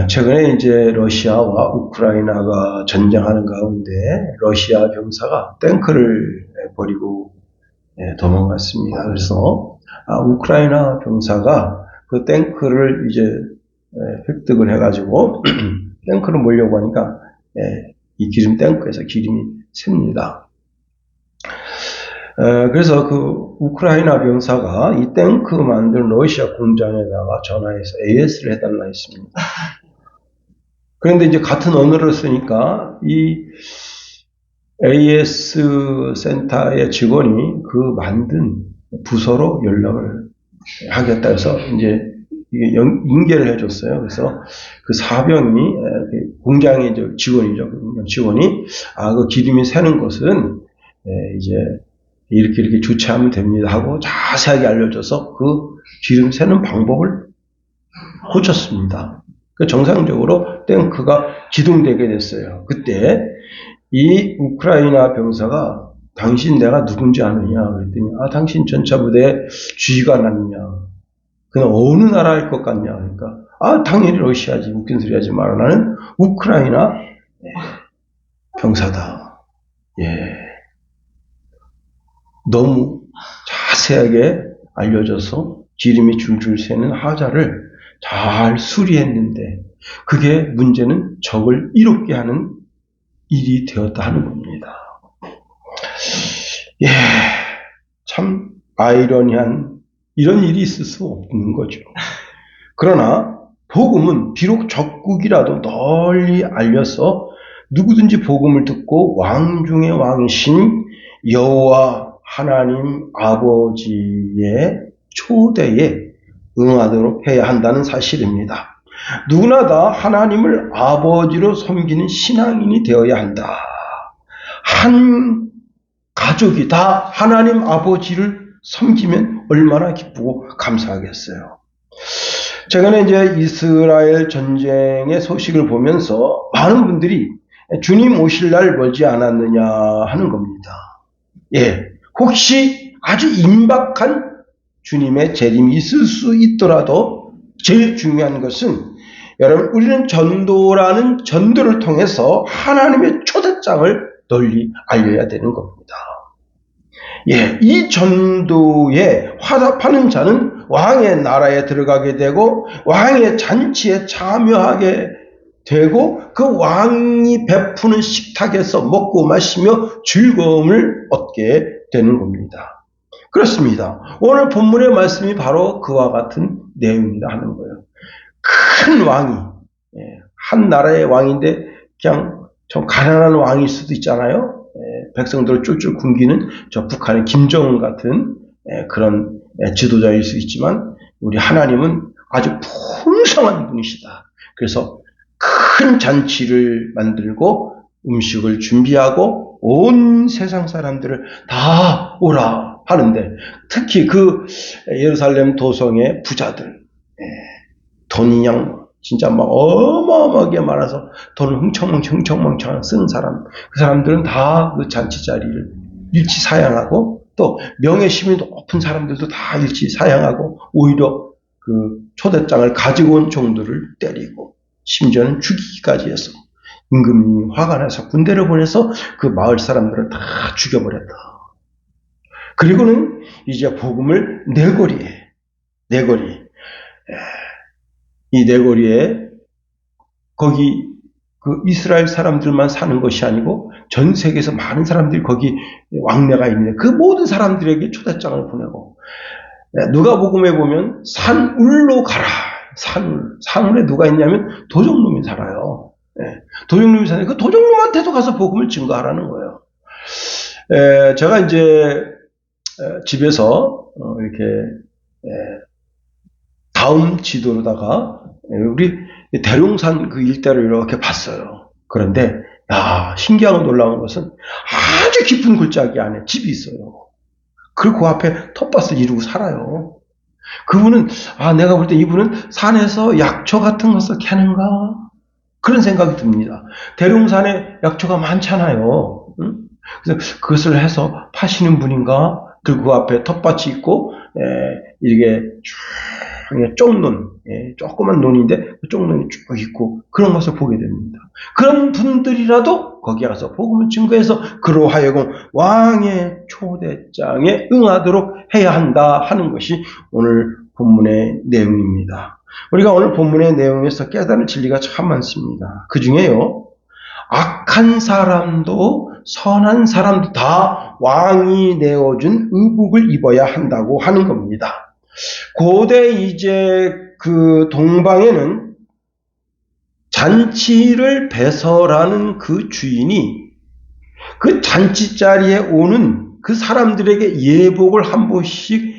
최근에 이제 러시아와 우크라이나가 전쟁하는 가운데 러시아 병사가 탱크를 버리고 도망갔습니다. 그래서 우크라이나 병사가 그 탱크를 이제 획득을 해가지고 탱크를 몰려고 하니까 이 기름 탱크에서 기름이 샙니다. 그래서 그 우크라이나 병사가 이 탱크 만든 러시아 공장에다가 전화해서 AS를 해달라 했습니다. 그런데 이제 같은 언어를 쓰니까 이 AS 센터의 직원이 그 만든 부서로 연락을 하겠다 해서 이제 이게 인계를 해줬어요. 그래서 그 사병이 공장의 직원이죠. 직원이 그 기름이 새는 것은 이제 이렇게 조치하면 됩니다 하고 자세하게 알려줘서 그 기름 새는 방법을 고쳤습니다. 정상적으로 탱크가 기동되게 됐어요. 그때 이 우크라이나 병사가 당신 내가 누군지 아느냐 그랬더니 당신 전차부대 주의관 아니냐, 그냥 어느 나라일 것 같냐 그러니까 당연히 러시아지, 웃긴 소리 하지 마라, 나는 우크라이나 병사다. 너무 자세하게 알려줘서 기름이 줄줄 새는 하자를 잘 수리했는데 그게 문제는 적을 이롭게 하는 일이 되었다 하는 겁니다. 참 아이러니한 이런 일이 있을 수 없는 거죠. 그러나 복음은 비록 적국이라도 널리 알려서 누구든지 복음을 듣고 왕 중의 왕이신 여호와 하나님 아버지의 초대에 응하도록 해야 한다는 사실입니다. 누구나 다 하나님을 아버지로 섬기는 신앙인이 되어야 한다. 한 가족이 다 하나님 아버지를 섬기면 얼마나 기쁘고 감사하겠어요. 최근에 이제 이스라엘 전쟁의 소식을 보면서 많은 분들이 주님 오실 날 멀지 않았느냐 하는 겁니다. 혹시 아주 임박한 주님의 재림이 있을 수 있더라도 제일 중요한 것은 여러분, 우리는 전도라는 전도를 통해서 하나님의 초대장을 널리 알려야 되는 겁니다. 이 전도에 화답하는 자는 왕의 나라에 들어가게 되고 왕의 잔치에 참여하게 되고 그 왕이 베푸는 식탁에서 먹고 마시며 즐거움을 얻게 되는 겁니다. 그렇습니다. 오늘 본문의 말씀이 바로 그와 같은 내용이라 하는 거예요. 큰 왕이, 한 나라의 왕인데 그냥 좀 가난한 왕일 수도 있잖아요. 백성들을 쫄쫄 굶기는 저 북한의 김정은 같은 그런 지도자일 수 있지만 우리 하나님은 아주 풍성한 분이시다. 그래서 큰 잔치를 만들고 음식을 준비하고 온 세상 사람들을 다 오라 하는데 특히 그 예루살렘 도성의 부자들, 돈이 그냥 진짜 막 어마어마하게 많아서 돈을 흥청망청 쓰는 사람, 그 사람들은 다 그 잔치 자리를 일치 사양하고 또 명예심이 높은 사람들도 다 일치 사양하고 오히려 그 초대장을 가지고 온 종들을 때리고 심지어는 죽이기까지 해서 임금님이 화가 나서 군대를 보내서 그 마을 사람들을 다 죽여버렸다. 그리고는 이제 복음을 이 내거리에 거기 그 이스라엘 사람들만 사는 것이 아니고 전 세계에서 많은 사람들이 거기 왕래가 있는데 그 모든 사람들에게 초대장을 보내고 누가복음에 보면 산울로 가라. 산울에 누가 있냐면 도적놈이 살아요. 도적놈이 사는데 그 도적놈한테도 가서 복음을 증거하라는 거예요. 제가 이제 집에서 이렇게 다음 지도로다가 우리 대룡산 그 일대를 이렇게 봤어요. 그런데 신기하고 놀라운 것은 아주 깊은 골짜기 안에 집이 있어요. 그리고 그 앞에 텃밭을 이루고 살아요. 그분은 내가 볼 때 이분은 산에서 약초 같은 것을 캐는가 그런 생각이 듭니다. 대룡산에 약초가 많잖아요. 그래서 그것을 해서 파시는 분인가? 그리고 그 앞에 텃밭이 있고 이렇게 쭉 쪽눈, 조그만 눈인데 그 쪽눈이 쭉 있고 그런 것을 보게 됩니다. 그런 분들이라도 거기에 가서 복음을 증거해서 그로 하여금 왕의 초대장에 응하도록 해야 한다 하는 것이 오늘 본문의 내용입니다. 우리가 오늘 본문의 내용에서 깨달은 진리가 참 많습니다. 그 중에요, 악한 사람도 선한 사람도 다 왕이 내어준 의복을 입어야 한다고 하는 겁니다. 고대 이제 그 동방에는 잔치를 배설하는 그 주인이 그 잔치 자리에 오는 그 사람들에게 예복을 한 번씩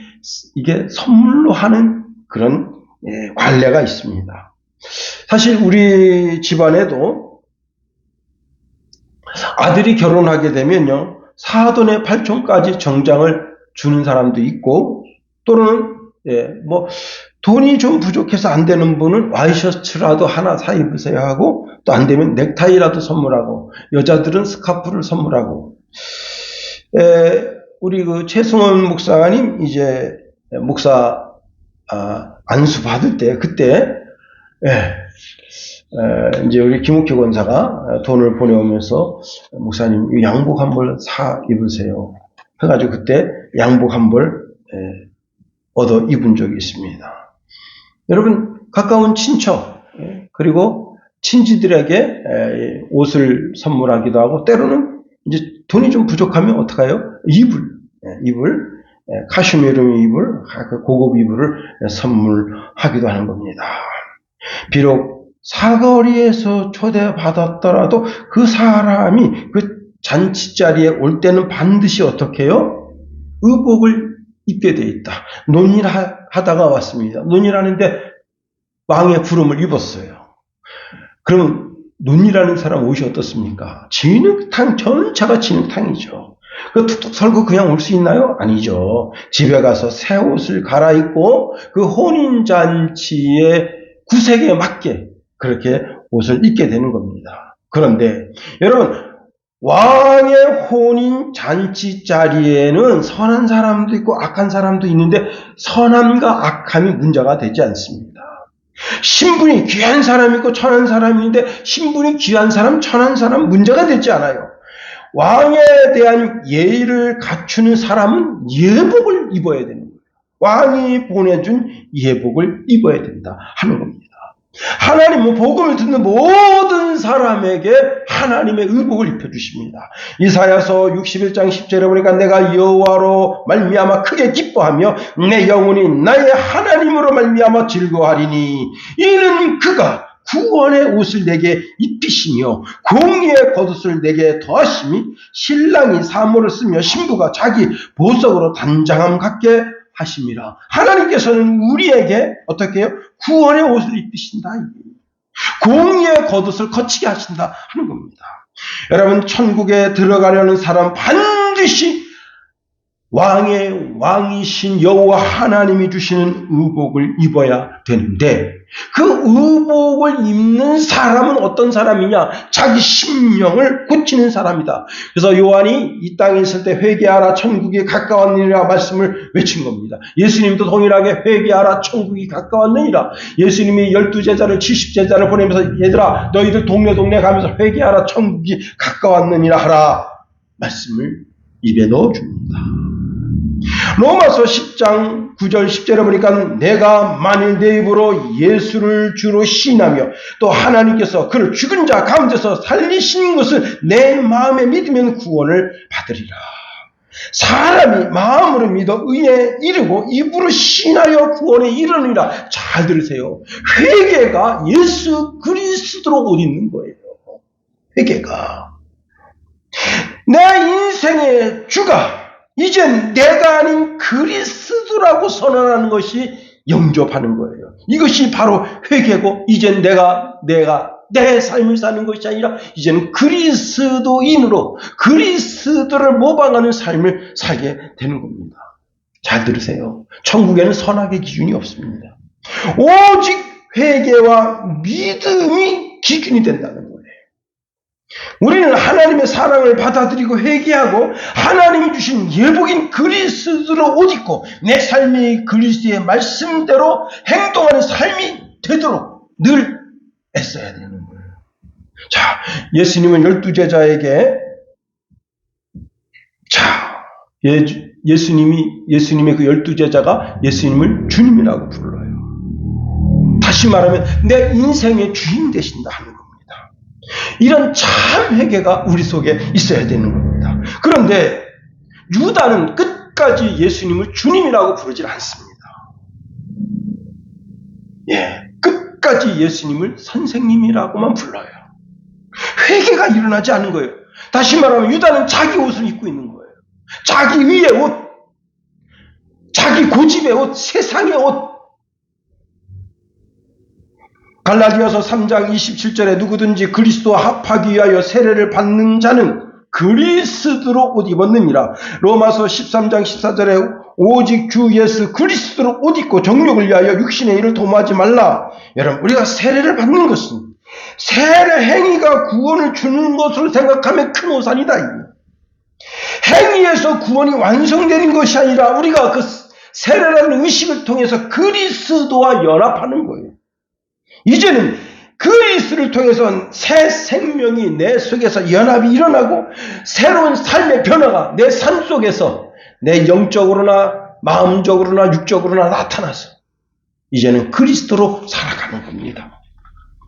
이게 선물로 하는 그런 관례가 있습니다. 사실 우리 집안에도 아들이 결혼하게 되면요, 사돈의 8촌까지 정장을 주는 사람도 있고, 또는 돈이 좀 부족해서 안 되는 분은 와이셔츠라도 하나 사 입으세요 하고, 또 안 되면 넥타이라도 선물하고, 여자들은 스카프를 선물하고. 우리 그 최승원 목사님 이제 목사 안수 받을 때 그때 이제 우리 김옥희 권사가 돈을 보내오면서 목사님 양복 한 벌 사 입으세요 해가지고 그때 양복 한 벌 얻어 입은 적이 있습니다. 여러분, 가까운 친척 그리고 친지들에게 옷을 선물하기도 하고, 때로는 이제 돈이 좀 부족하면 어떡해요? 이불, 카슈미르 이불, 고급 이불을 선물하기도 하는 겁니다. 비록 사거리에서 초대받았더라도 그 사람이 그 잔치자리에 올 때는 반드시 어떻게 해요? 의복을 입게 돼 있다. 논일하다가 왔습니다. 논일하는데 왕의 부름을 입었어요. 그럼 논일하는 사람 옷이 어떻습니까? 진흙탕, 전차가 진흙탕이죠. 그 툭툭 설고 그냥 올 수 있나요? 아니죠. 집에 가서 새 옷을 갈아입고 그 혼인잔치의 구색에 맞게 그렇게 옷을 입게 되는 겁니다. 그런데 여러분, 왕의 혼인 잔치 자리에는 선한 사람도 있고 악한 사람도 있는데 선함과 악함이 문제가 되지 않습니다. 신분이 귀한 사람이 있고 천한 사람이 있는데 신분이 귀한 사람, 천한 사람 문제가 되지 않아요. 왕에 대한 예의를 갖추는 사람은 예복을 입어야 되는 거예요. 왕이 보내준 예복을 입어야 된다 하는 겁니다. 하나님은 복음을 듣는 모든 사람에게 하나님의 의복을 입혀주십니다. 이사야서 61장 10절에 보니까 내가 여호와로 말미암아 크게 기뻐하며 내 영혼이 나의 하나님으로 말미암아 즐거워하리니 이는 그가 구원의 옷을 내게 입히시며 공의의 겉옷을 내게 더하시니 신랑이 사모를 쓰며 신부가 자기 보석으로 단장함 같게 하심이라. 하나님께서는 우리에게 어떻게 해요? 구원의 옷을 입히신다. 공의의 겉옷을 거치게 하신다 하는 겁니다. 여러분, 천국에 들어가려는 사람 반드시 왕이신 여호와 하나님이 주시는 의복을 입어야 되는데, 그 의복을 입는 사람은 어떤 사람이냐? 자기 심령을 고치는 사람이다. 그래서 요한이 이 땅에 있을 때 회개하라 천국이 가까웠느니라 말씀을 외친 겁니다. 예수님도 동일하게 회개하라 천국이 가까웠느니라. 예수님이 12제자를 70제자를 보내면서 얘들아 너희들 동네 가면서 회개하라 천국이 가까웠느니라 하라 말씀을 입에 넣어줍니다. 로마서 10장 9절 10절에 보니까 내가 만일 내 입으로 예수를 주로 시인하며 또 하나님께서 그를 죽은 자 가운데서 살리신 것을 내 마음에 믿으면 구원을 받으리라. 사람이 마음으로 믿어 의에 이르고 입으로 시인하여 구원에 이르느니라. 잘 들으세요. 회개가 예수 그리스도로 옷 입는 거예요. 회개가 내 인생의 주가 이젠 내가 아닌 그리스도라고 선언하는 것이 영접하는 거예요. 이것이 바로 회개고, 이젠 내가 내 삶을 사는 것이 아니라 이제는 그리스도인으로 그리스도를 모방하는 삶을 살게 되는 겁니다. 잘 들으세요. 천국에는 선악의 기준이 없습니다. 오직 회개와 믿음이 기준이 된다는 거예요. 우리는 하나님의 사랑을 받아들이고 회개하고 하나님이 주신 예복인 그리스도로 옷 입고 내 삶이 그리스도의 말씀대로 행동하는 삶이 되도록 늘 애써야 되는 거예요. 자, 예수님은 12제자에게 예수님의 그 12제자가 예수님을 주님이라고 불러요. 다시 말하면 내 인생의 주인 되신다 하는 겁니다. 이런 참 회개가 우리 속에 있어야 되는 겁니다. 그런데 유다는 끝까지 예수님을 주님이라고 부르질 않습니다. 끝까지 예수님을 선생님이라고만 불러요. 회개가 일어나지 않은 거예요. 다시 말하면 유다는 자기 옷을 입고 있는 거예요. 자기 위의 옷, 자기 고집의 옷, 세상의 옷. 갈라디아서 3장 27절에 누구든지 그리스도와 합하기 위하여 세례를 받는 자는 그리스도로 옷 입었느니라. 로마서 13장 14절에 오직 주 예수 그리스도로 옷 입고 정욕을 위하여 육신의 일을 도모하지 말라. 여러분, 우리가 세례를 받는 것은 세례 행위가 구원을 주는 것으로 생각하면 큰 오산이다. 행위에서 구원이 완성되는 것이 아니라 우리가 그 세례라는 의식을 통해서 그리스도와 연합하는 거예요. 이제는 그리스도를 통해서 새 생명이 내 속에서 연합이 일어나고 새로운 삶의 변화가 내 삶 속에서 내 영적으로나 마음적으로나 육적으로나 나타나서 이제는 그리스도로 살아가는 겁니다.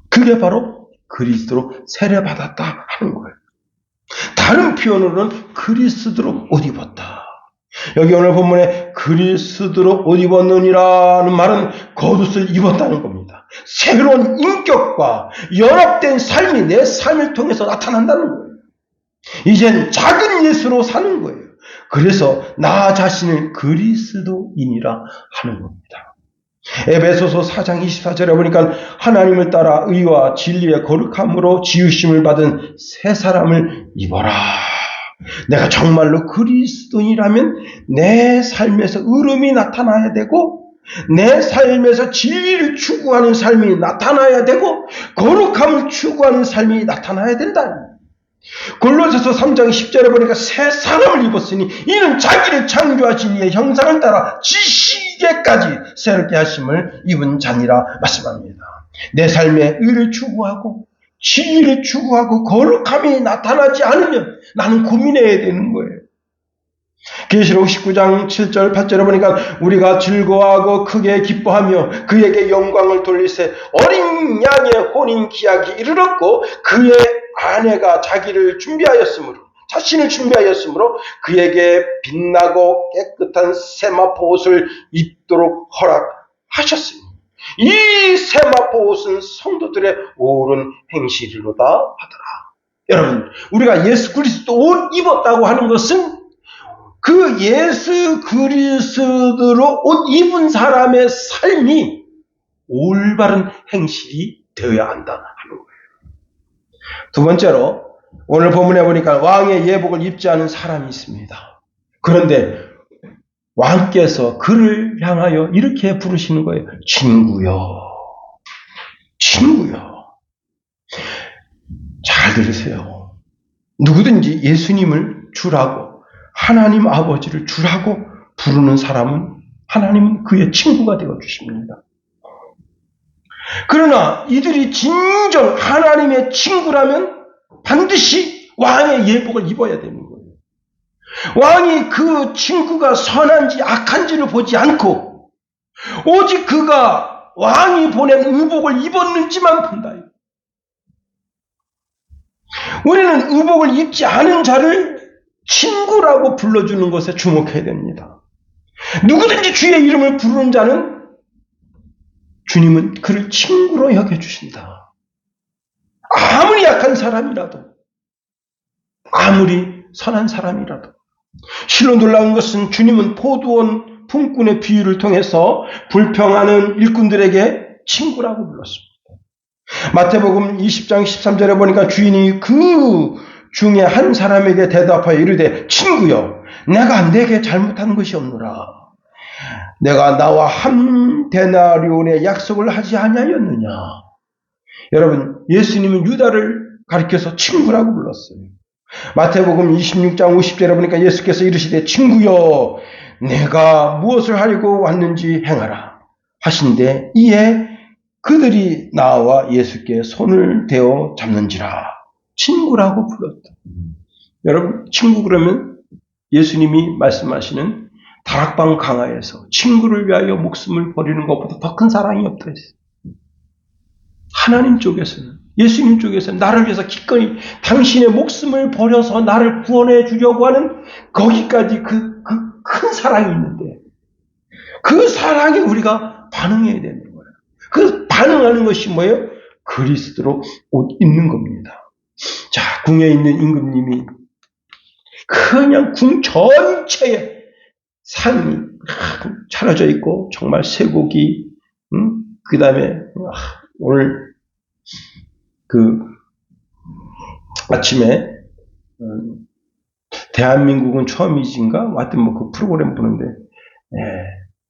그게 바로 그리스도로 세례받았다 하는 거예요. 다른 표현으로는 그리스도로 옷 입었다. 여기 오늘 본문에 그리스도로 옷 입었느니라는 말은 겉옷을 입었다는 겁니다. 새로운 인격과 연합된 삶이 내 삶을 통해서 나타난다는 거예요. 이젠 작은 예수로 사는 거예요. 그래서 나 자신을 그리스도인이라 하는 겁니다. 에베소서 4장 24절에 보니까 하나님을 따라 의와 진리의 거룩함으로 지으심을 받은 새 사람을 입어라. 내가 정말로 그리스도인이라면 내 삶에서 의로움이 나타나야 되고 내 삶에서 진리를 추구하는 삶이 나타나야 되고 거룩함을 추구하는 삶이 나타나야 된다. 골로새서 3장 10절에 보니까 새 사람을 입었으니 이는 자기를 창조하신 이의 형상을 따라 지시게까지 새롭게 하심을 입은 자니라 말씀합니다. 내 삶에 의를 추구하고 진리를 추구하고 거룩함이 나타나지 않으면 나는 고민해야 되는 거예요. 계시록 19장 7절 8절에 보니까 우리가 즐거워하고 크게 기뻐하며 그에게 영광을 돌리세 어린 양의 혼인 기약이 이르렀고 그의 아내가 자신을 준비하였으므로 그에게 빛나고 깨끗한 세마포 옷을 입도록 허락하셨으니 이 세마포 옷은 성도들의 옳은 행실이로다 하더라. 여러분, 우리가 예수 그리스도 옷 입었다고 하는 것은 그 예수 그리스도로 옷 입은 사람의 삶이 올바른 행실이 되어야 한다 하는 거예요. 두 번째로 오늘 본문에 보니까 왕의 예복을 입지 않은 사람이 있습니다. 그런데 왕께서 그를 향하여 이렇게 부르시는 거예요. 친구여. 잘 들으세요. 누구든지 예수님을 주라고 하나님 아버지를 주라고 부르는 사람은 하나님은 그의 친구가 되어 주십니다. 그러나 이들이 진정 하나님의 친구라면 반드시 왕의 예복을 입어야 되는 거예요. 왕이 그 친구가 선한지 악한지를 보지 않고 오직 그가 왕이 보낸 의복을 입었는지만 본다. 우리는 의복을 입지 않은 자를 친구라고 불러주는 것에 주목해야 됩니다. 누구든지 주의 이름을 부르는 자는 주님은 그를 친구로 여겨주신다. 아무리 약한 사람이라도 아무리 선한 사람이라도. 실로 놀라운 것은 주님은 포도원 품꾼의 비유를 통해서 불평하는 일꾼들에게 친구라고 불렀습니다. 마태복음 20장 13절에 보니까 주인이 그 중에 한 사람에게 대답하여 이르되 친구여 내가 네게 잘못한 것이 없노라. 내가 나와 한 데나리온의 약속을 하지 아니하였느냐. 여러분, 예수님은 유다를 가리켜서 친구라고 불렀어요. 마태복음 26장 50절에 보니까 예수께서 이르시되 친구여 내가 무엇을 하려고 왔는지 행하라 하신데 이에 그들이 나와 예수께 손을 대어 잡는지라. 친구라고 불렀다. 여러분, 친구 그러면 예수님이 말씀하시는 다락방 강화에서 친구를 위하여 목숨을 버리는 것보다 더 큰 사랑이 없다 했어요. 하나님 쪽에서는, 예수님 쪽에서는 나를 위해서 기꺼이 당신의 목숨을 버려서 나를 구원해 주려고 하는 거기까지 그 큰 사랑이 있는데 그 사랑에 우리가 반응해야 되는 거예요. 그 반응하는 것이 뭐예요? 그리스도로 옷 입는 겁니다. 자, 궁에 있는 임금님이 그냥 궁 전체에 상이 차려져 있고 정말 쇠고기, 그 다음에 오늘 그 아침에 대한민국은 처음이신가? 하여튼 뭐 그 프로그램 보는데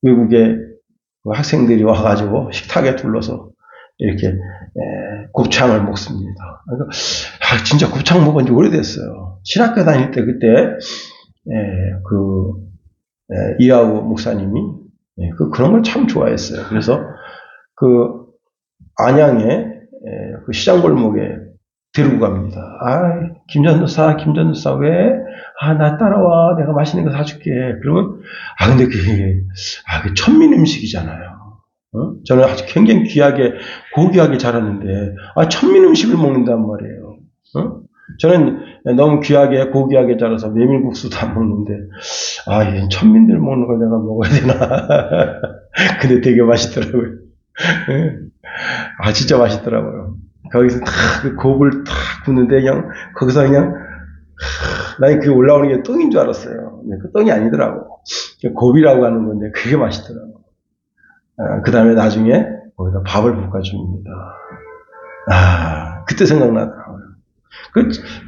외국의 학생들이 와가지고 식탁에 둘러서 이렇게 곱창을 먹습니다. 그러니까 진짜 곱창 먹은 지 오래됐어요. 신학교 다닐 때 그때 이하우 목사님이 그런 걸 참 좋아했어요. 그래서 그 안양에 그 시장 골목에 데리고 갑니다. 김전도사 왜? 나 따라와. 내가 맛있는 거 사줄게. 그러면 근데 그게 천민 음식이잖아요. 저는 아주 굉장히 귀하게 고귀하게 자랐는데 천민 음식을 먹는단 말이에요. 저는 너무 귀하게 고귀하게 자라서 메밀국수도 안 먹는데 얘 천민들 먹는 걸 내가 먹어야 되나. 근데 되게 맛있더라고요. 진짜 맛있더라고요. 거기서 그 곱을 탁 굽는데 그냥 거기서 그냥 나는 그게 올라오는 게 똥인 줄 알았어요. 근데 그 똥이 아니더라고. 곱이라고 하는 건데 그게 맛있더라고. 그 다음에 나중에 거기다 밥을 볶아줍니다. 그때 생각나더라고요.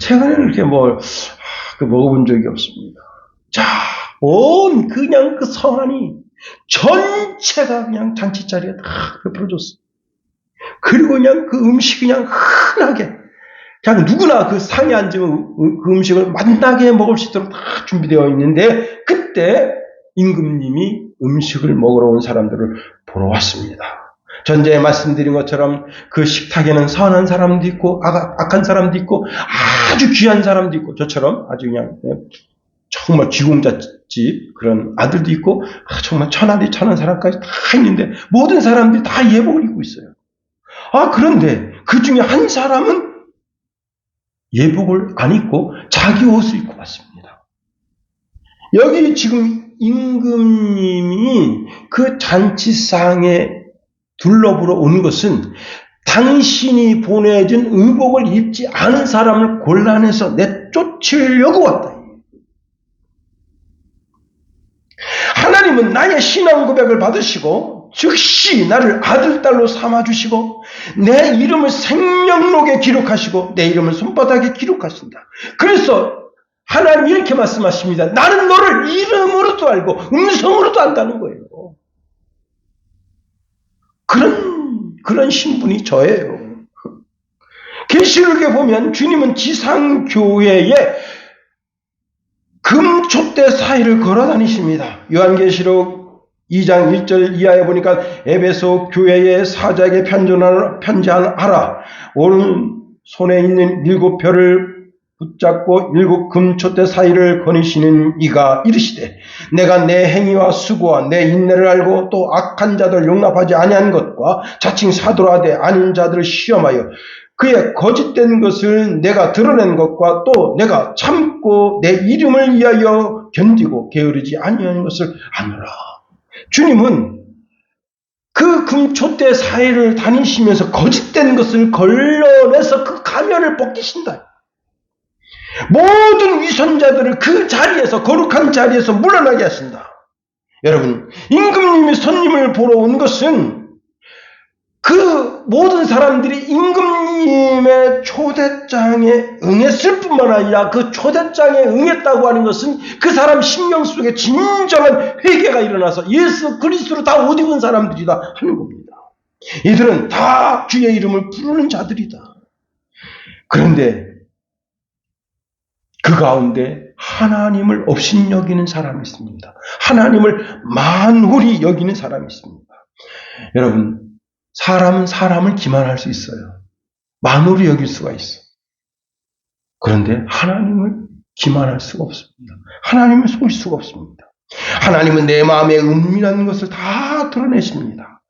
최근에는 이렇게 먹어본 적이 없습니다. 자, 그냥 그 성안이 전체가 그냥 잔치자리에 다 베풀어줬어. 그리고 그냥 그 음식이 그냥 흔하게, 그냥 누구나 그 상에 앉으면 그 음식을 맛나게 먹을 수 있도록 다 준비되어 있는데, 그때 임금님이 음식을 먹으러 온 사람들을 보러 왔습니다. 전제에 말씀드린 것처럼 그 식탁에는 선한 사람도 있고, 악한 사람도 있고, 아주 귀한 사람도 있고, 저처럼 아주 그냥 정말 쥐공자집 그런 아들도 있고, 정말 천하디 천한 사람까지 다 있는데, 모든 사람들이 다 예복을 입고 있어요. 그런데 그 중에 한 사람은 예복을 안 입고 자기 옷을 입고 왔습니다. 여기 지금 임금님이 그 잔치상에 둘러보러 온 것은 당신이 보내준 의복을 입지 않은 사람을 곤란해서 내쫓으려고 왔다. 하나님은 나의 신앙 고백을 받으시고 즉시 나를 아들, 딸로 삼아주시고 내 이름을 생명록에 기록하시고 내 이름을 손바닥에 기록하신다. 그래서 하나님 이렇게 말씀하십니다. 나는 너를 이름으로도 알고 음성으로도 안다는 거예요. 그런 신분이 저예요. 계시록에 보면 주님은 지상교회에 금촛대 사이를 걸어다니십니다. 요한계시록 2장 1절 이하에 보니까 에베소 교회의 사자에게 편지하라. 오른손에 있는 7별을 붙잡고 7 금촛대 사이를 거니시는 이가 이르시되 내가 내 행위와 수고와 내 인내를 알고 또 악한 자들 용납하지 아니한 것과 자칭 사도라되 아닌 자들을 시험하여 그의 거짓된 것을 내가 드러낸 것과 또 내가 참고 내 이름을 위하여 견디고 게으르지 아니한 것을 아노라. 주님은 그 금촛대 사이를 다니시면서 거짓된 것을 걸러내서 그 가면을 벗기신다. 모든 위선자들을 그 자리에서, 거룩한 자리에서 물러나게 하신다. 여러분, 임금님이 손님을 보러 온 것은 그 모든 사람들이 임금님의 초대장에 응했을 뿐만 아니라 그 초대장에 응했다고 하는 것은 그 사람 심령 속에 진정한 회개가 일어나서 예수 그리스도로 다 옷 입은 사람들이다 하는 겁니다. 이들은 다 주의 이름을 부르는 자들이다. 그런데 그 가운데 하나님을 업신여기는 사람이 있습니다. 하나님을 만홀히 여기는 사람이 있습니다. 여러분, 사람은 사람을 기만할 수 있어요. 만홀히 여길 수가 있어. 그런데 하나님을 기만할 수가 없습니다. 하나님을 속일 수가 없습니다. 하나님은 내 마음에 은밀한 것을 다 드러내십니다.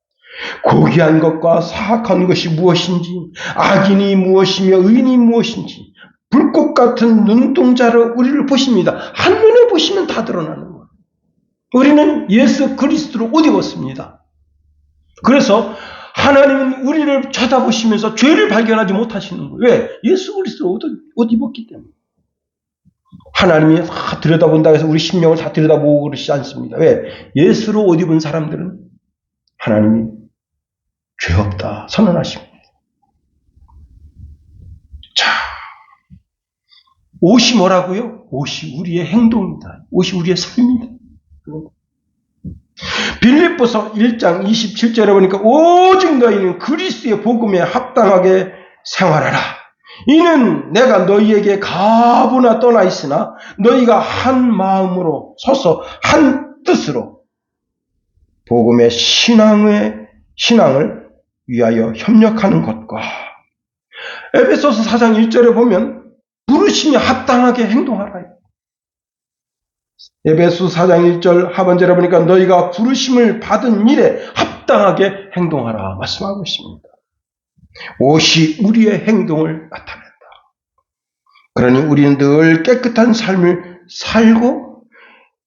고귀한 것과 사악한 것이 무엇인지, 악인이 무엇이며 의인이 무엇인지, 불꽃 같은 눈동자로 우리를 보십니다. 한눈에 보시면 다 드러나는 거예요. 우리는 예수 그리스도를 옷 입었습니다. 그래서 하나님은 우리를 쳐다보시면서 죄를 발견하지 못하시는 거예요. 왜? 예수 그리스도를 옷 입었기 때문에. 하나님이 다 들여다본다고 해서 우리 심령을 다 들여다보고 그러시지 않습니다. 왜? 예수로 옷 입은 사람들은 하나님이 죄 없다 선언하십니다. 자, 옷이 뭐라고요? 옷이 우리의 행동이다. 옷이 우리의 삶이다. 빌립보서 1장 27절에 보니까 오직 너희는 그리스도의 복음에 합당하게 생활하라. 이는 내가 너희에게 가부나 떠나 있으나 너희가 한 마음으로 서서 한 뜻으로 복음의 신앙을 위하여 협력하는 것과 에베소서 4장 1절에 보면 부르심에 합당하게 행동하라. 에베소 4장 1절 하반절에 보니까 너희가 부르심을 받은 일에 합당하게 행동하라 말씀하고 있습니다. 옷이 우리의 행동을 나타낸다. 그러니 우리는 늘 깨끗한 삶을 살고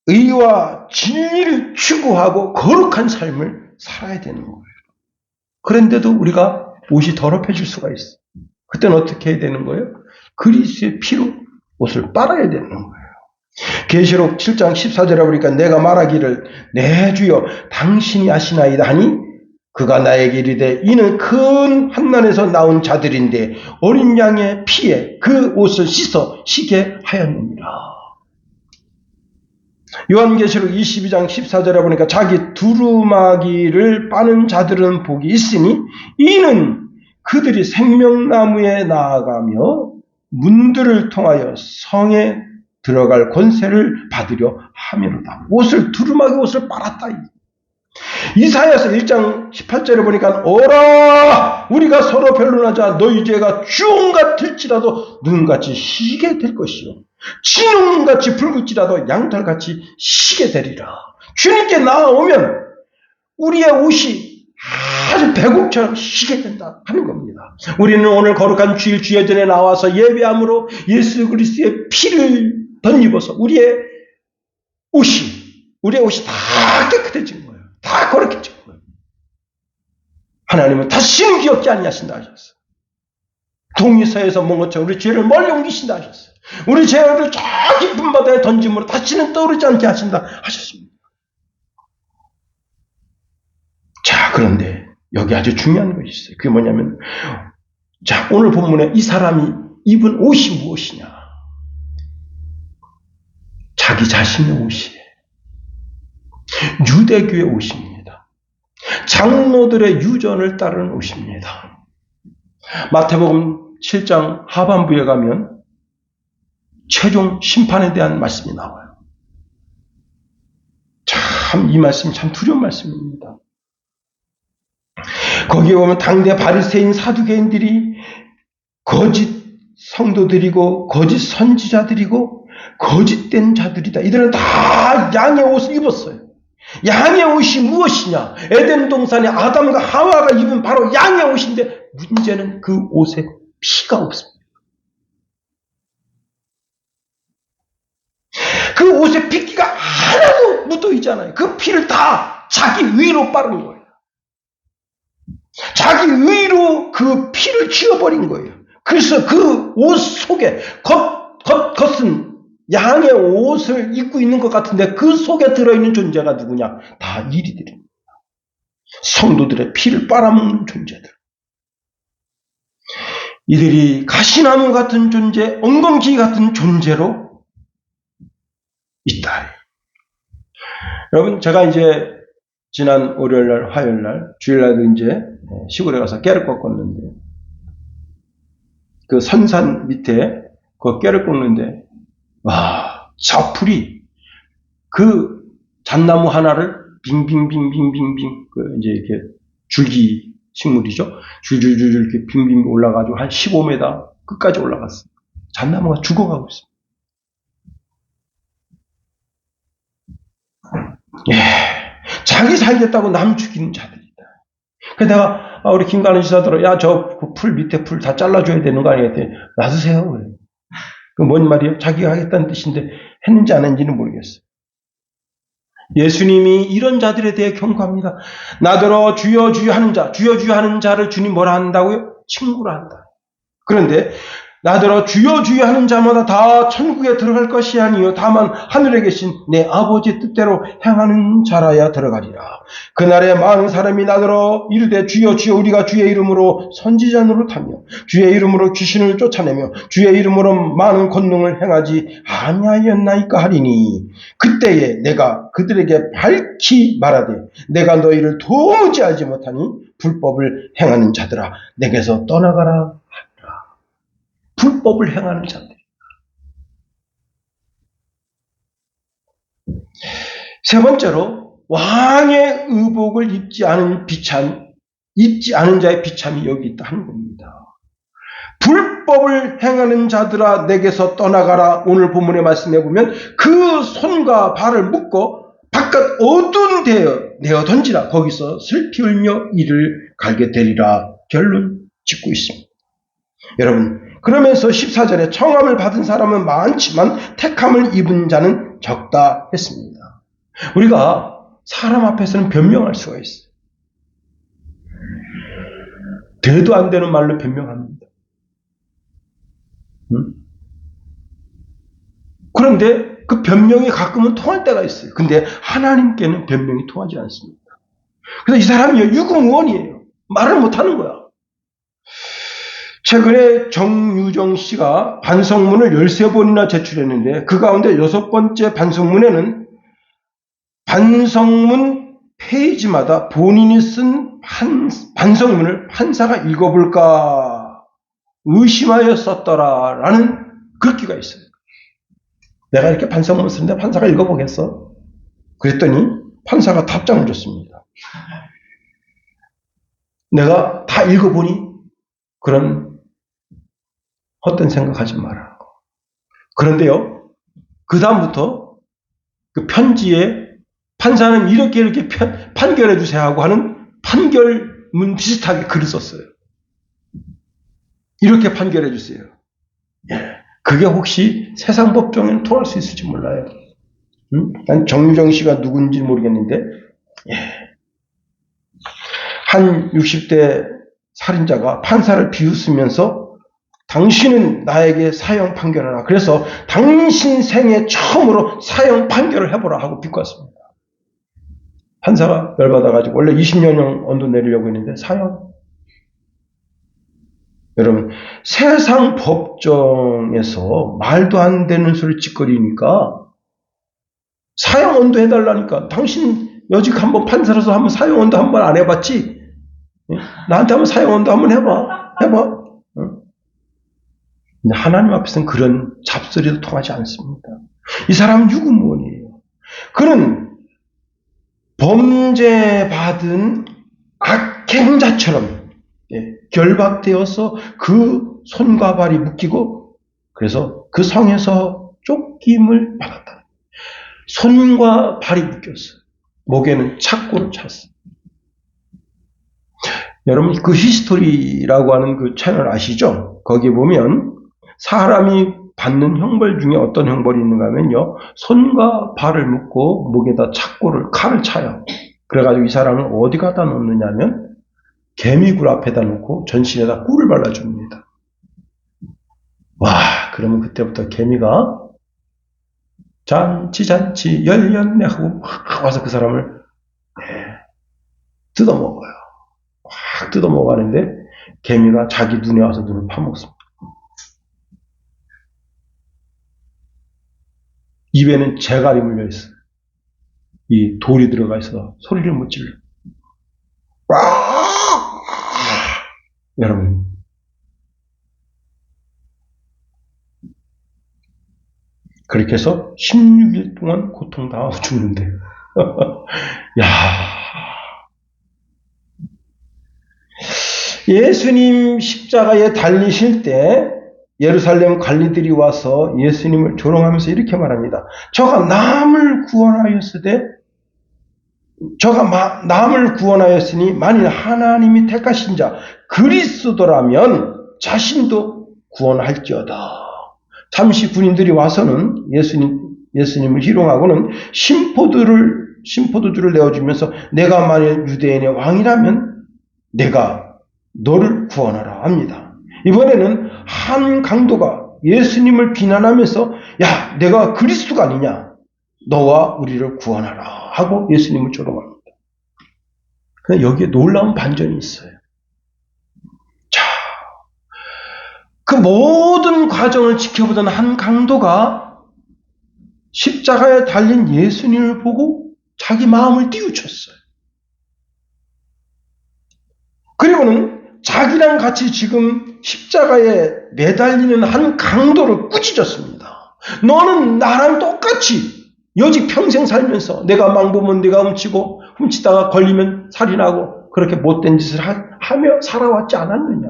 의와 진리를 추구하고 거룩한 삶을 살아야 되는 거예요. 그런데도 우리가 옷이 더럽혀질 수가 있어. 그때는 어떻게 해야 되는 거예요? 그리스도의 피로 옷을 빨아야 되는 거예요. 계시록 7장 14절에 보니까 내가 말하기를 내 주여 당신이 아시나이다 하니 그가 나에게 이르되 이는 큰 환난에서 나온 자들인데 어린 양의 피에 그 옷을 씻어 시게 하였느니라. 요한계시록 22장 14절에 보니까 자기 두루마기를 빠는 자들은 복이 있으니 이는 그들이 생명나무에 나아가며 문들을 통하여 성에 들어갈 권세를 받으려 함이로다. 두루마기 옷을 빨았다. 이사야서 1장 18절에 보니까 오라 우리가 서로 변론하자 너희 죄가 주홍 같을지라도 눈같이 희게 될 것이요 진홍같이 붉을지라도 양털같이 희게 되리라. 주님께 나아오면 우리의 옷이 아주 배국처럼 희게 된다 하는 겁니다. 우리는 오늘 거룩한 주일 주예전에 나와서 예배함으로 예수 그리스도의 피를 덧입어서 우리의 옷이 다 깨끗해진 거예요. 다 거룩해진 거예요. 하나님은 다시는 기억지 아니하신다 하셨어요. 동의서에서 본 것처럼 우리 죄를 멀리 옮기신다 하셨어요. 우리 죄를 저 깊은 바다에 던짐으로 다시는 떠오르지 않게 하신다 하셨습니다. 자, 그런데 여기 아주 중요한 것이 있어요. 그게 뭐냐면, 자, 오늘 본문에 이 사람이 입은 옷이 무엇이냐? 자기 자신의 옷이에요. 유대교의 옷입니다. 장로들의 유전을 따르는 옷입니다. 마태복음 7장 하반부에 가면 최종 심판에 대한 말씀이 나와요. 참, 이 말씀이 참 두려운 말씀입니다. 거기에 보면 당대 바리새인 사두개인들이 거짓 성도들이고 거짓 선지자들이고 거짓된 자들이다. 이들은 다 양의 옷을 입었어요. 양의 옷이 무엇이냐? 에덴 동산에 아담과 하와가 입은 바로 양의 옷인데 문제는 그 옷에 피가 없습니다. 그 옷에 핏기가 하나도 묻어있잖아요. 그 피를 다 자기 위로 빠른 거예요. 자기 의로 그 피를 치워버린 거예요. 그래서 그 옷 속에 겉은 양의 옷을 입고 있는 것 같은데 그 속에 들어있는 존재가 누구냐? 다 이리들입니다. 성도들의 피를 빨아먹는 존재들. 이들이 가시나무 같은 존재, 엉겅퀴 같은 존재로 있다. 여러분, 제가 이제 지난 월요일날, 화요일날, 주일날도 이제 시골에 가서 깨를 꺾었는데, 그 선산 밑에 그 꾀를 꽂는데, 와, 저 풀이 그 잣나무 하나를 빙빙빙빙빙빙, 그 이제 이렇게 줄기 식물이죠. 줄줄줄 이렇게 빙빙 올라가지고 한 15m 끝까지 올라갔어요. 잣나무가 죽어가고 있어요. 예, 자기 살겠다고 남 죽이는 자들이다. 그래서 내가 우리 김가는 지사들은 야, 저 풀 밑에 풀 다 잘라줘야 되는 거 아니야? 놔두세요. 그래. 그 뭔 말이에요? 자기가 하겠다는 뜻인데 했는지 안 했는지는 모르겠어요. 예수님이 이런 자들에 대해 경고합니다. 나더러 주여 주여 하는 자, 주여 주여 하는 자를 주님 뭐라 한다고요? 친구라 한다. 그런데 나더러 주여 주여 하는 자마다 다 천국에 들어갈 것이 아니요 다만 하늘에 계신 내 아버지 뜻대로 행하는 자라야 들어가리라. 그날에 많은 사람이 나더러 이르되 주여 주여 우리가 주의 이름으로 선지자 노릇하며 주의 이름으로 귀신을 쫓아내며 주의 이름으로 많은 권능을 행하지 아니하였나이까 하리니 그때에 내가 그들에게 밝히 말하되 내가 너희를 도무지 알지 못하니 불법을 행하는 자들아 내게서 떠나가라. 불법을 행하는 자들. 세 번째로 왕의 의복을 입지 않은 자의 비참이 여기 있다 하는 겁니다. 불법을 행하는 자들아 내게서 떠나가라. 오늘 본문의 말씀해 보면 그 손과 발을 묶어 바깥 어두운 데에 내어 던지라. 거기서 슬피 울며 이를 갈게 되리라. 결론 짓고 있습니다. 여러분, 그러면서 14절에 청함을 받은 사람은 많지만 택함을 입은 자는 적다 했습니다. 우리가 사람 앞에서는 변명할 수가 있어요. 되도 안 되는 말로 변명합니다. 그런데 그 변명이 가끔은 통할 때가 있어요. 근데 하나님께는 변명이 통하지 않습니다. 그래서 이 사람이 유구무원이에요. 말을 못하는 거야. 최근에 정유정 씨가 반성문을 13번이나 제출했는데 그 가운데 6번째 반성문에는 반성문 페이지마다 본인이 쓴 반성문을 판사가 읽어볼까 의심하여 썼더라라는 글귀가 있어요. 내가 이렇게 반성문 쓰는데 판사가 읽어보겠어? 그랬더니 판사가 답장을 줬습니다. 내가 다 읽어보니 그런 헛된 생각하지 마라. 그런데요, 그 다음부터 그 편지에 판사는 이렇게 판결해 주세요 하고 하는 판결문 비슷하게 글을 썼어요. 이렇게 판결해 주세요. 예, 그게 혹시 세상 법정에는 통할 수 있을지 몰라요. 난 정유정 씨가 누군지 모르겠는데, 예. 한 60대 살인자가 판사를 비웃으면서 당신은 나에게 사형 판결하라. 그래서 당신 생애 처음으로 사형 판결을 해보라 하고 비꼬았습니다. 판사가 열받아가지고 원래 20년형 언도 내리려고 했는데 사형. 여러분, 세상 법정에서 말도 안 되는 소리 짓거리니까 사형 언도 해달라니까. 당신 여직 한번 판사로서 한번 사형 언도 한번 안 해봤지? 나한테 한번 사형 언도 한번 해봐. 하나님 앞에서는 그런 잡소리도 통하지 않습니다. 이 사람은 유구무원이에요. 그는 범죄받은 악행자처럼 결박되어서 그 손과 발이 묶이고 그래서 그 성에서 쫓김을 받았다. 손과 발이 묶였어요. 목에는 착고를 찼어요. 여러분 그 히스토리라고 하는 그 채널 아시죠? 거기 보면 사람이 받는 형벌 중에 어떤 형벌이 있는가 하면요. 손과 발을 묶고 목에다 칼을 차요. 그래가지고 이 사람을 어디 갖다 놓느냐 하면 개미굴 앞에다 놓고 전신에다 꿀을 발라줍니다. 와, 그러면 그때부터 개미가 잔치 열렸네 하고 와서 그 사람을 뜯어먹어요. 확 뜯어먹어가는데 개미가 자기 눈에 와서 눈을 파먹습니다. 입에는 재갈이 물려있어요. 이 돌이 들어가 있어서 소리를 못 질러. 여러분, 그렇게 해서 16일 동안 고통당하고 죽는데요. 야, 예수님 십자가에 달리실 때 예루살렘 관리들이 와서 예수님을 조롱하면서 이렇게 말합니다. 저가 남을 구원하였으니 만일 하나님이 택하신 자 그리스도라면 자신도 구원할지어다. 잠시 군인들이 와서는 예수님을 희롱하고는 심포도주를 내어주면서 내가 만일 유대인의 왕이라면 내가 너를 구원하라 합니다. 이번에는 한 강도가 예수님을 비난하면서 야, 내가 그리스도가 아니냐? 너와 우리를 구원하라 하고 예수님을 조롱합니다. 그런데 여기에 놀라운 반전이 있어요. 자, 그 모든 과정을 지켜보던 한 강도가 십자가에 달린 예수님을 보고 자기 마음을 띄우쳤어요. 그리고는 자기랑 같이 지금 십자가에 매달리는 한 강도를 꾸짖었습니다. 너는 나랑 똑같이 여직 평생 살면서 내가 망보면 내가 훔치고 훔치다가 걸리면 살인하고 그렇게 못된 짓을 하며 살아왔지 않았느냐.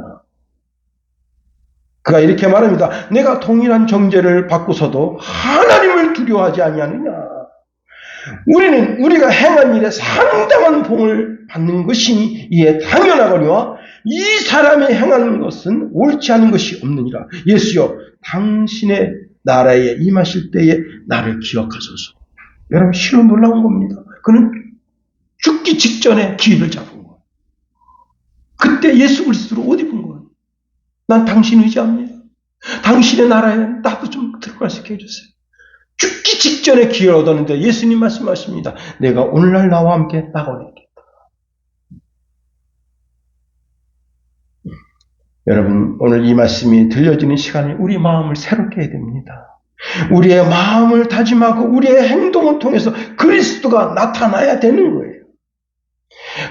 그가 이렇게 말합니다. 내가 동일한 정죄를 받고서도 하나님을 두려워하지 아니하느냐. 우리는 우리가 행한 일에 상당한 봉을 받는 것이니 이에 당연하거니와 이 사람이 행하는 것은 옳지 않은 것이 없느니라. 예수여, 당신의 나라에 임하실 때에 나를 기억하소서. 여러분, 실로 놀라운 겁니다. 그는 죽기 직전에 기회를 잡은 거예요. 그때 예수 그리스도로 옷 입은 거예요. 난 당신 의지합니다. 당신의 나라에 나도 좀 들어갈 수 있게 해주세요. 죽기 직전에 기회를 얻었는데 예수님 말씀하십니다. 내가 오늘날 나와 함께 낙원했겠다. 여러분, 오늘 이 말씀이 들려지는 시간에 우리 마음을 새롭게 해야 됩니다. 우리의 마음을 다짐하고 우리의 행동을 통해서 그리스도가 나타나야 되는 거예요.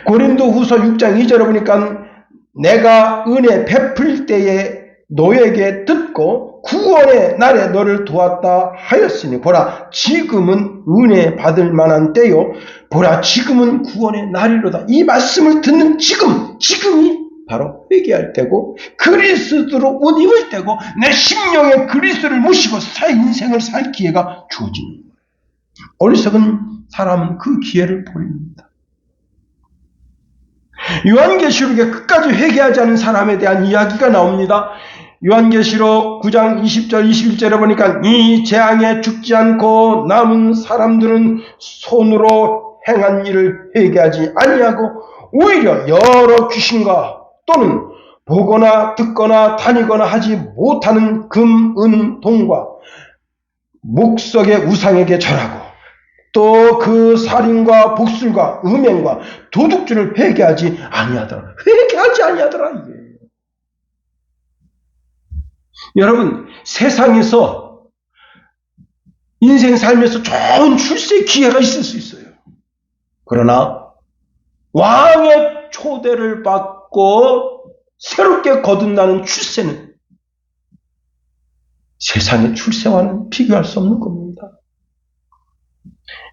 고린도후서 6장 2절에 보니까 내가 은혜 베풀 때에 너에게 듣고 구원의 날에 너를 도왔다 하였으니 보라 지금은 은혜 받을 만한 때요 보라 지금은 구원의 날이로다. 이 말씀을 듣는 지금이 바로 회개할 때고 그리스도로 옷 입을 때고 내 심령에 그리스도를 모시고 새 인생을 살 기회가 주어지는 거예요. 어리석은 사람은 그 기회를 버립니다. 요한계시록에 끝까지 회개하지 않은 사람에 대한 이야기가 나옵니다. 요한계시록 9장 20절 21절에 보니까 이 재앙에 죽지 않고 남은 사람들은 손으로 행한 일을 회개하지 아니하고 오히려 여러 귀신과 또는 보거나 듣거나 다니거나 하지 못하는 금, 은, 동과 목석의 우상에게 절하고 또 그 살인과 복술과 음행과 도둑질을 회개하지 아니하더라. 회개하지 아니하더라 이게. 여러분, 세상에서 인생 살면서 좋은 출세의 기회가 있을 수 있어요. 그러나 왕의 초대를 받고 새롭게 거듭나는 출세는 세상의 출세와는 비교할 수 없는 겁니다.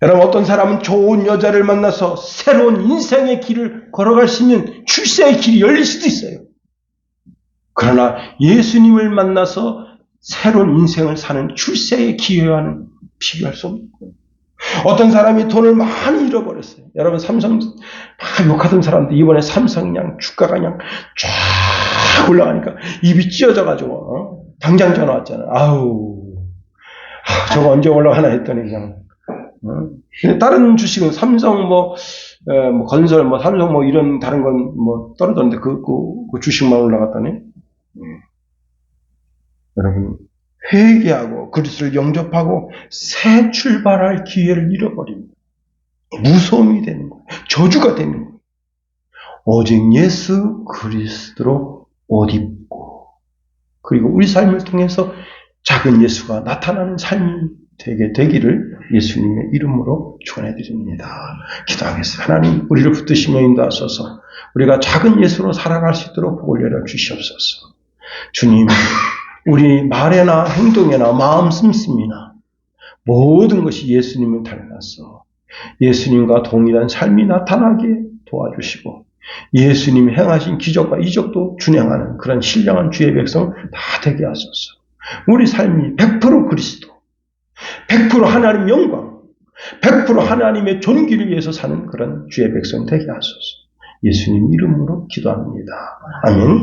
여러분, 어떤 사람은 좋은 여자를 만나서 새로운 인생의 길을 걸어갈 수 있는 출세의 길이 열릴 수도 있어요. 그러나 예수님을 만나서 새로운 인생을 사는 출세의 기회와는 비교할 수 없는 거예요. 어떤 사람이 돈을 많이 잃어버렸어요. 여러분, 삼성 막 욕하던 사람들 이번에 삼성 그냥 주가가 그냥 쫙 올라가니까 입이 찢어져가지고 당장 전화 왔잖아. 저거 언제 올라가나 했더니 그냥 다른 주식은 삼성 건설 삼성 이런 다른 건 떨어졌는데 그 주식만 올라갔다니. 여러분, 회개하고 그리스도를 영접하고 새 출발할 기회를 잃어버립니다. 무서움이 되는 거예요. 저주가 되는 거예요. 오직 예수 그리스도로 옷 입고 그리고 우리 삶을 통해서 작은 예수가 나타나는 삶이 되게 되기를 예수님의 이름으로 축원해드립니다. 기도하겠습니다. 하나님, 우리를 붙드시며 인도하소서. 우리가 작은 예수로 살아갈 수 있도록 복을 내려 주시옵소서. 주님, 우리 말에나 행동에나 마음 씀씀이나 모든 것이 예수님을 닮아서 예수님과 동일한 삶이 나타나게 도와주시고 예수님이 행하신 기적과 이적도 준행하는 그런 신령한 주의 백성 다 되게 하소서. 우리 삶이 100% 그리스도, 100% 하나님 영광, 100% 하나님의 존귀를 위해서 사는 그런 주의 백성 되게 하소서. 예수님 이름으로 기도합니다. 아멘.